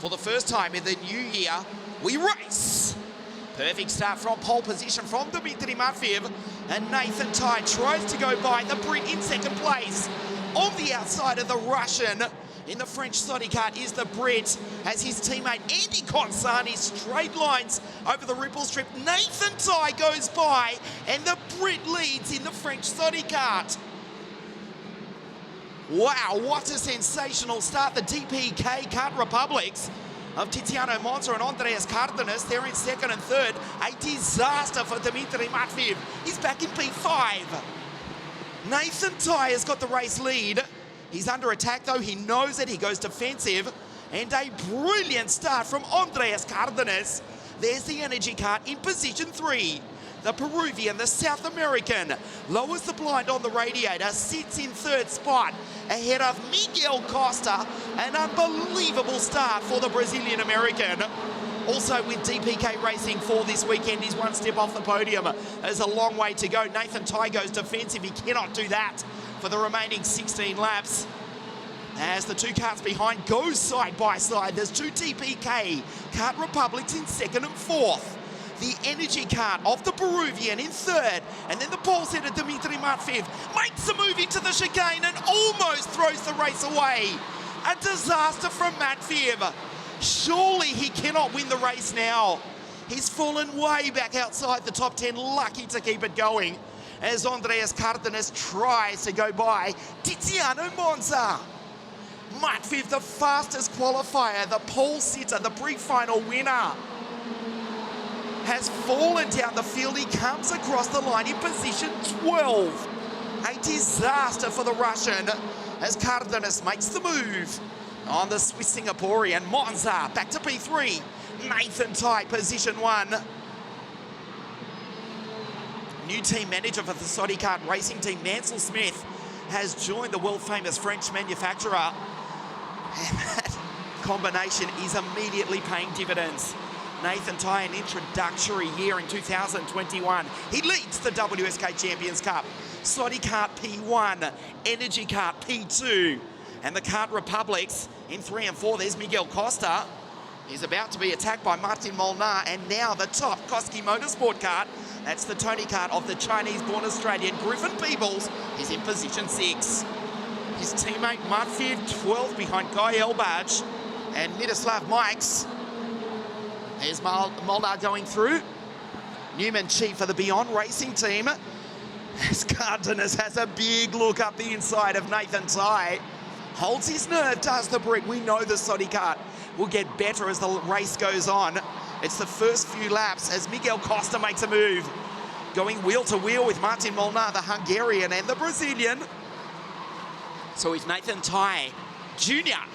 For the first time in the new year, we race. Perfect start from pole position from Dmitry Matveev, and Nathan Tai tries to go by the Brit in second place. On the outside of the Russian, in the French Soddy kart is the Brit, as his teammate Andy Consani straight lines over the ripple strip. Nathan Tai goes by, and the Brit leads in the French Soddy kart. Wow, what a sensational start. The DPK Kart Republics of Tiziano Monza and Andreas Cardenas, they're in second and third. A disaster for Dmitry Matveev. He's back in P5. Nathan Tai has got the race lead. He's under attack though, he knows it, he goes defensive. And a brilliant start from Andreas Cardenas. There's the energy kart in position 3. The Peruvian, the South American, lowers the blind on the radiator, sits in third spot, ahead of Miguel Costa. An unbelievable start for the Brazilian-American. Also with DPK Racing 4 this weekend, he's one step off the podium. There's a long way to go. Nathan Tai goes defensive, he cannot do that for the remaining 16 laps. As the two karts behind go side by side, there's two DPK Kart Republics in second and fourth. The energy kart of the Peruvian in third, and then the pole setter Dmitry Matveev makes a move into the chicane and almost throws the race away. A disaster from Matveev. Surely he cannot win the race now. He's fallen way back outside the top 10, lucky to keep it going, as Andreas Cardenas tries to go by Tiziano Monza. Matveev, the fastest qualifier, the pole sitter, the pre-final winner, has fallen down the field. He comes across the line in position 12. A disaster for the Russian as Cardenas makes the move on the Swiss Singaporean. Monza back to P3. Nathan Tai, position 1. New team manager for the Soddy kart racing team, Mansell Smith, has joined the world-famous French manufacturer. And that combination is immediately paying dividends. Nathan Tai, an introductory year in 2021. He leads the WSK Champions Cup. Soddy kart P1, energy kart P2. And the Kart Republics in 3 and 4, there's Miguel Costa. He's about to be attacked by Martin Molnar, and now the top Koski Motorsport kart. That's the Tony kart of the Chinese-born Australian Griffin Peebles. He's in position 6. His teammate Matveev 12 behind Guy Elbaj and Miroslav Mikes. There's Molnar going through. Newman Chi for the Beyond Racing team. As Cardenas has a big look up the inside of Nathan Tai. Holds his nerve, does the Brit. We know the Soddy kart will get better as the race goes on. It's the first few laps as Miguel Costa makes a move. Going wheel to wheel with Martin Molnar, the Hungarian and the Brazilian. So if Nathan Tai Jr.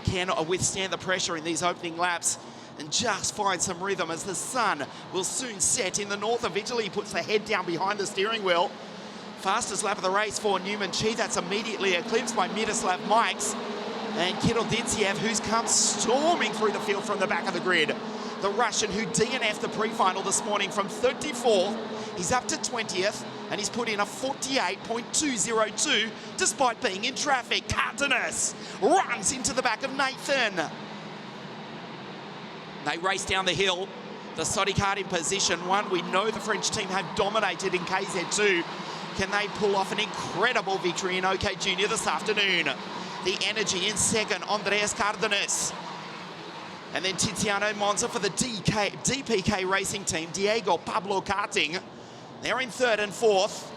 can withstand the pressure in these opening laps and just find some rhythm, as the sun will soon set in the north of Italy. He puts the head down behind the steering wheel. Fastest lap of the race for Newman Chi. That's immediately eclipsed by Miroslav Mikes and Kirill Dintsiev, who's come storming through the field from the back of the grid. The Russian, who DNF'd the pre-final this morning from 34th, he's up to 20th, and he's put in a 48.202 despite being in traffic. Cardenas runs into the back of Nathan. They race down the hill. The Soddy kart in position 1. We know the French team have dominated in KZ2. Can they pull off an incredible victory in okjunior this afternoon? The energy in second, Andreas Cardenas. And then Tiziano Monza for the DPK racing team, Diego Pablo Karting. They're in third and fourth.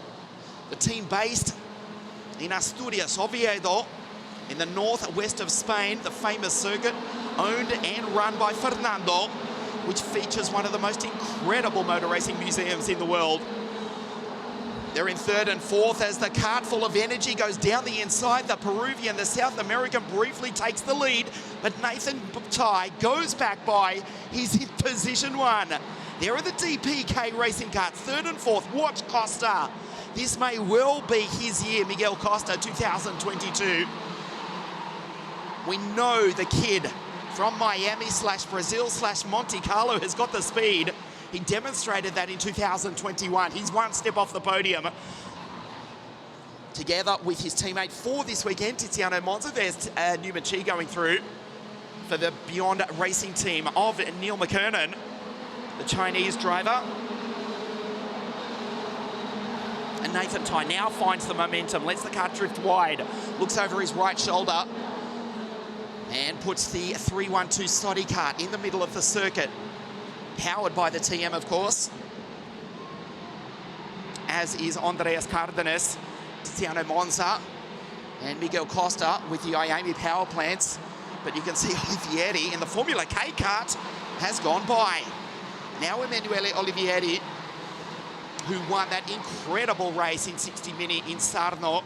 The team based in Asturias, Oviedo, in the northwest of Spain, the famous circuit, owned and run by Fernando, which features one of the most incredible motor racing museums in the world. They're in third and fourth as the kart full of energy goes down the inside. The Peruvian, the South American, briefly takes the lead, but Nathan Tai goes back by. He's in position 1. There are the DPK racing karts, third and fourth. Watch Costa. This may well be his year, Miguel Costa, 2022. We know the kid from Miami/Brazil/Monte Carlo has got the speed. He demonstrated that in 2021. He's one step off the podium. Together with his teammate for this weekend, Tiziano Monza. There's Newman Chi going through. for the Beyond Racing team of Neil McKernan, the Chinese driver. And Nathan Tai now finds the momentum, lets the car drift wide, looks over his right shoulder and puts the 312 Soddy kart in the middle of the circuit. Powered by the TM, of course, as is Andreas Cardenas, Tiziano Monza, and Miguel Costa with the Miami power plants. But you can see Olivieri in the Formula K kart has gone by. Now Emanuele Olivieri, who won that incredible race in 60 Mini in Sarno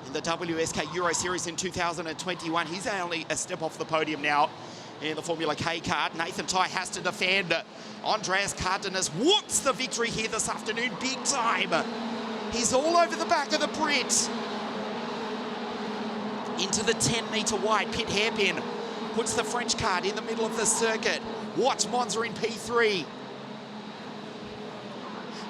in the WSK Euro Series in 2021. He's only a step off the podium now in the Formula K kart. Nathan Tai has to defend. Andreas Cardenas wants the victory here this afternoon, big time. He's all over the back of the Brit. Into the 10-metre wide pit hairpin. Puts the French kart in the middle of the circuit. Watch Monza in P3.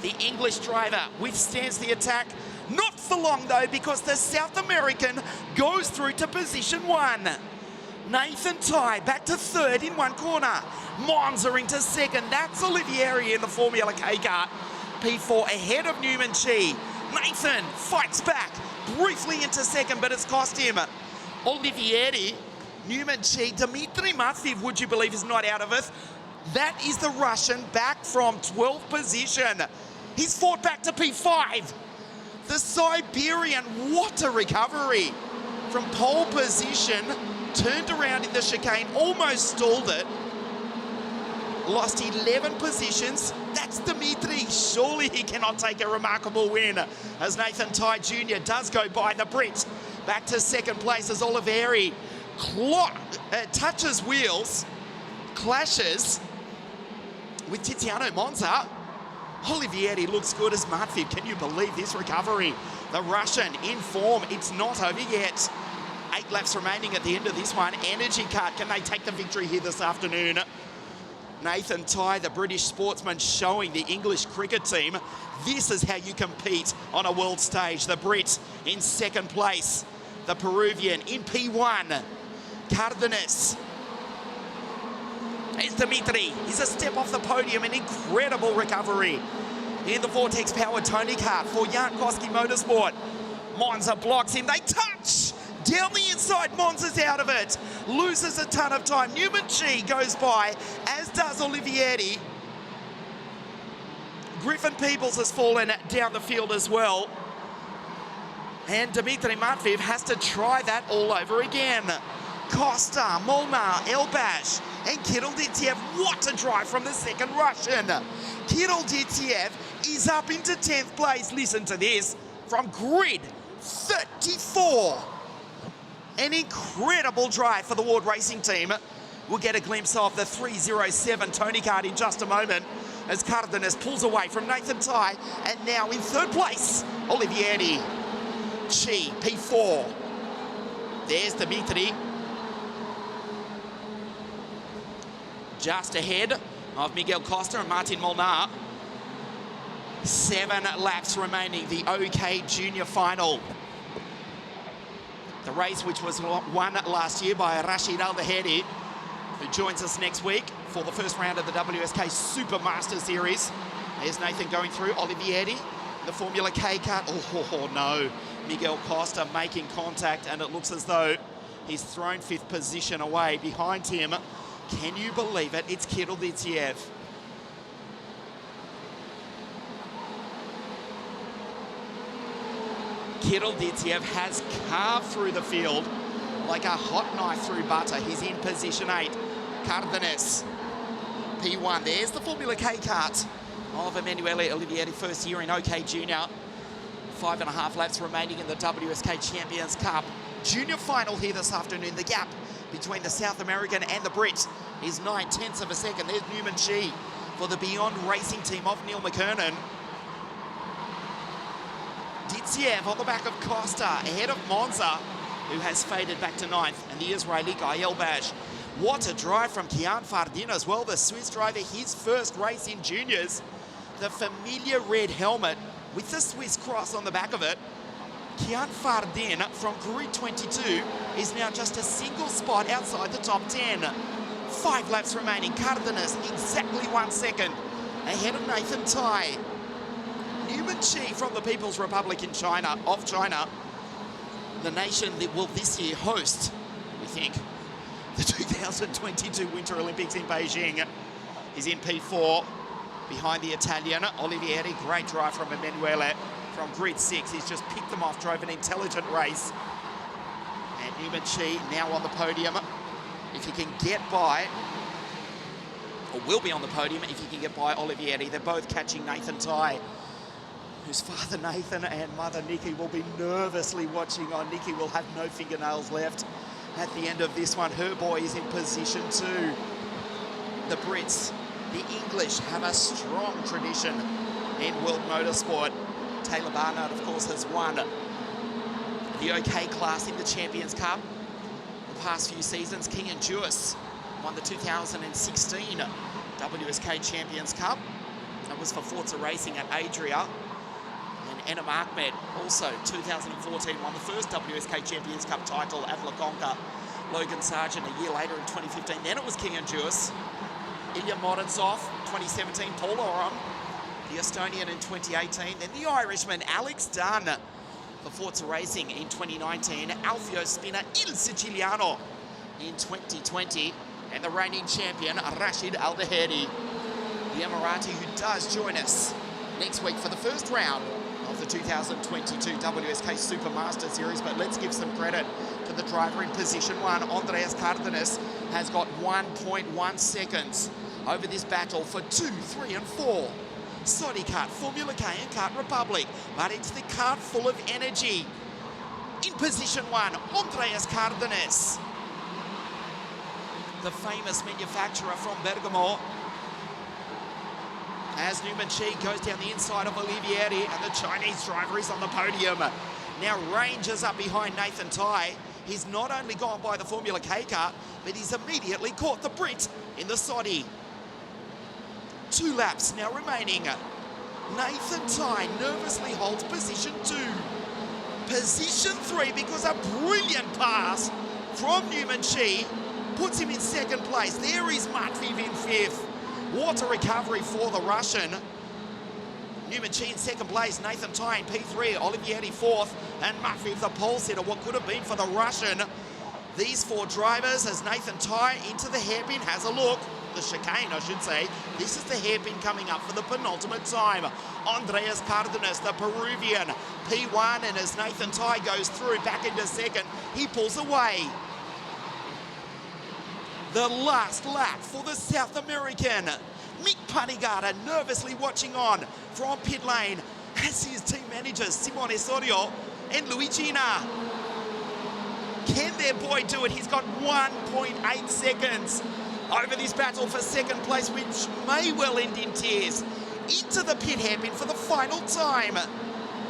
The English driver withstands the attack. Not for long though, because the South American goes through to position 1. Nathan Tai back to third in one corner. Monza into second. That's Olivieri in the Formula K kart. P4 ahead of Newman Chi. Nathan fights back briefly into second, but it's cost him. Olivieri, Newman Chi, Dmitry Matveev, would you believe, is not out of it. That is the Russian back from 12th position. He's fought back to P5. The Siberian, what a recovery. From pole position, turned around in the chicane, almost stalled it. Lost 11 positions. That's Dmitry. Surely he cannot take a remarkable win, as Nathan Tai Jr. does go by the Brit. Back to second place as Olivieri touches wheels, clashes with Tiziano Monza. Olivieri looks good as Matveev. Can you believe this recovery? The Russian in form. It's not over yet. 8 laps remaining at the end of this one. Energy Kart, can they take the victory here this afternoon? Nathan Tai, the British sportsman, showing the English cricket team this is how you compete on a world stage. The Brit in second place. The Peruvian in P1. Cardenas. It's Dmitry. He's a step off the podium. An incredible recovery in the Vortex-powered Tony kart for Jankowski Motorsport. Monza blocks him. They touch! Down the inside, Monza's out of it. Loses a ton of time. Newman Chi goes by, as does Olivieri. Griffin Peebles has fallen down the field as well. And Dmitry Matveev has to try that all over again. Costa, Molnar, Elbash, and Kirill Ditiev. What a drive from the second Russian. Kirill Ditiev is up into 10th place. Listen to this, from grid 34. An incredible drive for the Ward Racing team. We'll get a glimpse of the 307 Tony kart in just a moment as Cardenas pulls away from Nathan Tai. And now in third place, Olivieri. Chi, P4. There's Dmitry. Just ahead of Miguel Costa and Martin Molnar. 7 laps remaining, the OK Junior final. The race which was won last year by Rashid Al-Dahedi, who joins us next week for the first round of the WSK Supermaster Series. There's Nathan going through, Olivieri, the Formula K kart. Oh no, Miguel Costa making contact, and it looks as though he's thrown 5th position away. Behind him, can you believe it? It's Kirill Ditiev. Kirill Ditiev has carved through the field like a hot knife through butter. He's in position 8. Cardenas, P1. There's the Formula K kart of Emanuele Olivieri, first year in OK Junior. 5.5 laps remaining in the WSK Champions Cup. Junior final here this afternoon. The gap between the South American and the Brit is 9/10 of a second. There's Newman Chi for the Beyond Racing team of Neil McKernan. Ditiev on the back of Costa, ahead of Monza, who has faded back to 9th, and the Israeli guy, Elbash. What a drive from Kian Fardin as well, the Swiss driver, his first race in juniors. The familiar red helmet with the Swiss cross on the back of it. Kian Fardin from grid 22 is now just a single spot outside the top 10. 5 laps remaining. Cardenas exactly 1 second ahead of Nathan Tai. Newman Chi from the People's Republic of China, the nation that will this year host, we think, the 2022 Winter Olympics in Beijing, is in P4 behind the Italian Olivieri. Great drive from Emanuele from grid 6. He's just picked them off, drove an intelligent race. And Newman Chi now on the podium. If he can get by, or will be on the podium if he can get by Olivieri. They're both catching Nathan Tai, whose father Nathan and mother Nikki will be nervously watching on. Nikki will have no fingernails left at the end of this one. Her boy is in position 2. The Brits, the English, have a strong tradition in world motorsport. Taylor Barnard, of course, has won the OK class in the Champions Cup the past few seasons. King and Jewis won the 2016 WSK Champions Cup. That was for Forza Racing at Adria. And Enam Ahmed, also 2014, won the first WSK Champions Cup title at Lagonka. Logan Sargent a year later in 2015. Then it was King and Jewis. Ilya Morozov, 2017. Paul Oram, the Estonian in 2018. Then the Irishman, Alex Dunn, for Forza Racing in 2019. Alfio Spinner, Il Siciliano in 2020. And the reigning champion, Rashid Al-Dahedi, the Emirati, who does join us next week for the first round of the 2022 WSK Supermaster Series. But let's give some credit to the driver in position 1. Andreas Cardenas has got 1.1 seconds over this battle for 2, 3 and 4. Sodi Kart, Formula K and Kart Republic, but it's the kart full of energy. In position 1, Andreas Cardenas, the famous manufacturer from Bergamo, as Newman Chi goes down the inside of Olivieri, and the Chinese driver is on the podium. Now ranges up behind Nathan Tai. He's not only gone by the Formula K car, but he's immediately caught the Brit in the Sodi. 2 laps now remaining. Nathan Tai nervously holds position 2. Position 3, because a brilliant pass from Newman Chi puts him in 2nd place. There is Matviv in 5th. Water recovery for the Russian. Newman Chi in 2nd place, Nathan Tai in P3, Olivieri 4th, and Matviv the pole sitter, what could have been for the Russian. These 4 drivers, as Nathan Tai into the hairpin, has a look. The chicane, I should say. This is the hairpin coming up for the penultimate time. Andreas Cardenas, the Peruvian, P1, and as Nathan Tai goes through back into 2nd, he pulls away. The last lap for the South American. Mick Panigata nervously watching on from pit lane, as his team managers Simone Sorio and Luigina. Can their boy do it? He's got 1.8 seconds over this battle for 2nd place, which may well end in tears. Into the pit hairpin for the final time.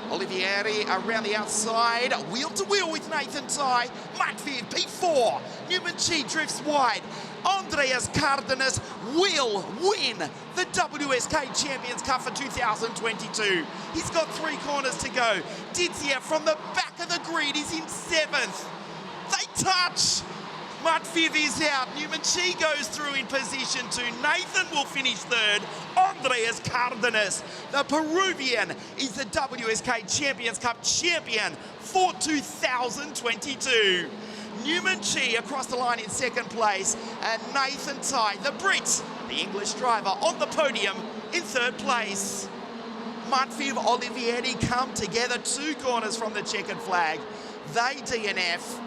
Olivieri around the outside, wheel to wheel with Nathan Tai. Matviv P4. Newman Chi drifts wide. Andreas Cardenas will win the WSK Champions Cup for 2022. He's got 3 corners to go. Didzia from the back of the grid is in 7th. They touch. Matviv is out. Newman Chi goes through in position 2. Nathan will finish 3rd. Andreas Cardenas, the Peruvian, is the WSK Champions Cup champion for 2022. Newman Chi across the line in 2nd place, and Nathan Tai, the Brit, the English driver, on the podium in 3rd place. Matviv Olivieri come together 2 corners from the checkered flag. They DNF.